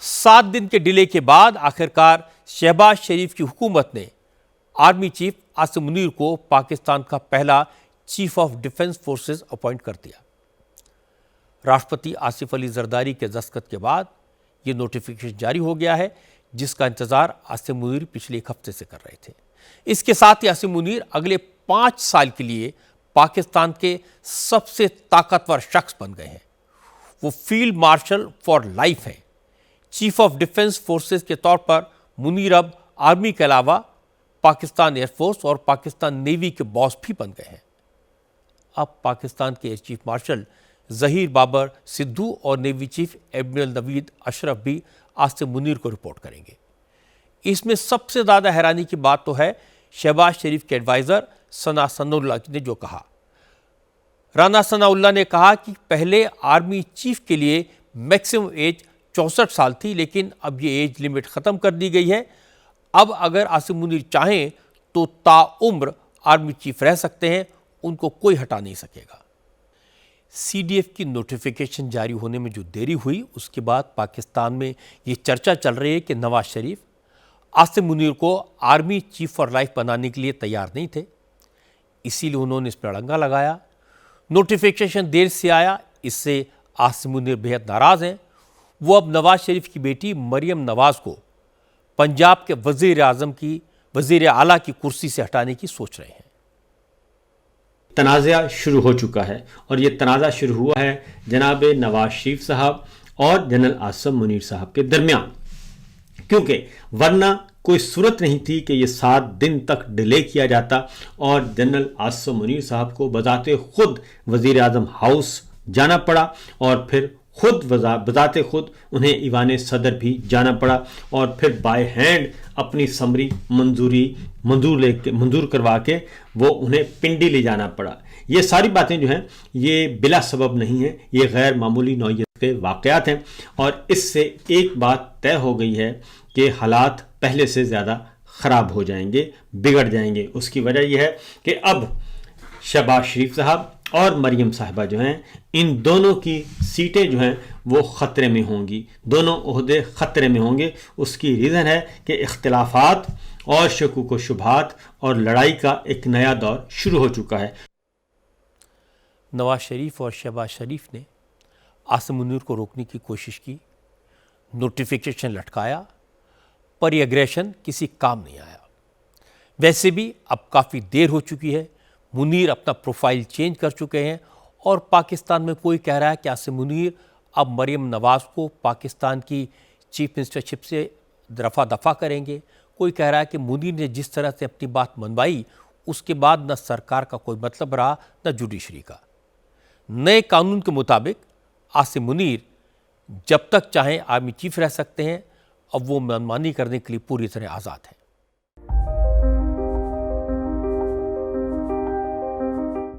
7 दिन के डिले के बाद आखिरकार शहबाज शरीफ की हुकूमत ने आर्मी चीफ आसिम मुनीर को पाकिस्तान का पहला chief of defence forces appoint कर दिया। राष्ट्रपति आसिफ अली जरदारी के दस्तखत के बाद ये नोटिफिकेशन जारी हो गया है, जिसका इंतजार आसिम मुनीर पिछले 1 हफ्ते से कर रहे थे। इसके साथ ही आसिम मुनीर अगले 5 साल के लिए पाकिस्तान के सबसे ताकतवर शख्स बन गए हैं। वो फील्ड मार्शल फॉर लाइफ हैं। चीफ ऑफ डिफेंस फोर्सेस के तौर पर मुनीर अब आर्मी के अलावा पाकिस्तान एयरफोर्स और पाकिस्तान नेवी के बॉस भी बन गए हैं। अब पाकिस्तान के air chief marshal Zaheer Babar Sidhu और navy chief admiral Naveed Ashraf भी आसिम मुनीर को रिपोर्ट करेंगे। इसमें सबसे ज़्यादा हैरानी की बात तो है शहबाज शरीफ के एडवाइज़र सना सनाउल्लाह ने जो कहा। राना सनाउल्लाह ने कहा कि पहले आर्मी चीफ के लिए मैक्सिमम एज 64 साल थी, लेकिन अब ये एज लिमिट ख़त्म कर दी गई है। अब अगर आसिम मुनीर चाहें तो ताउम्र आर्मी चीफ रह सकते हैं, उनको कोई हटा नहीं सकेगा। सीडीएफ की नोटिफिकेशन जारी होने में जो देरी हुई, उसके बाद पाकिस्तान में ये चर्चा चल रही है कि नवाज शरीफ आसिम मुनीर को आर्मी चीफ फॉर लाइफ बनाने के लिए तैयार नहीं थे, इसीलिए उन्होंने इस पर अड़ंगा लगाया। नोटिफिकेशन देर से आया, इससे आसिम मुनीर बेहद नाराज़ हैं। वो अब नवाज शरीफ की बेटी मरियम नवाज को पंजाब के वज़ीर आला की कुर्सी से हटाने की सोच रहे हैं। तनाज़ा शुरू हो चुका है और ये तनाज़ा शुरू हुआ है जनाब नवाज शरीफ साहब और जनरल आसिम मुनीर साहब के दरमियान, क्योंकि वरना कोई सूरत नहीं थी कि ये 7 दिन तक डिले किया जाता और जनरल आसिम मुनीर साहब को बजाते खुद वज़ीर आज़म हाउस जाना पड़ा और फिर बजाते खुद उन्हें ईवान सदर भी जाना पड़ा और फिर बाय हैंड अपनी समरी मंजूर करवा के वो उन्हें पिंडी ले जाना पड़ा। ये सारी बातें जो हैं ये बिला सबब नहीं हैं, ये गैर मामूली नौइयत के वाक़यात हैं और इससे एक बात तय हो गई है कि हालात पहले से ज़्यादा ख़राब हो जाएंगे, बिगड़ जाएंगे। उसकी वजह यह है कि अब शहबाज शरीफ साहब और मरियम साहिबा जो हैं, इन दोनों की सीटें जो हैं वो ख़तरे में होंगी, दोनों ओहदे ख़तरे में होंगे। उसकी रीज़न है कि इख्तिलाफात और शकूक व शुबहात और लड़ाई का एक नया दौर शुरू हो चुका है। नवाज शरीफ और शहबाज शरीफ ने आसिम मुनीर को रोकने की कोशिश की, नोटिफिकेशन लटकाया, पर यह एग्रेशन किसी काम नहीं आया। वैसे भी अब काफ़ी देर हो चुकी है, मुनीर अपना प्रोफाइल चेंज कर चुके हैं और पाकिस्तान में कोई कह रहा है कि आसिम मुनीर अब मरियम नवाज को पाकिस्तान की चीफ मिनिस्टरशिप से रफा दफा करेंगे। कोई कह रहा है कि मुनीर ने जिस तरह से अपनी बात मनवाई, उसके बाद न सरकार का कोई मतलब रहा न जुडिशरी का। नए कानून के मुताबिक आसिम मुनीर जब तक चाहें आर्मी चीफ रह सकते हैं। अब वो मनमानी करने के लिए पूरी तरह आज़ाद हैं।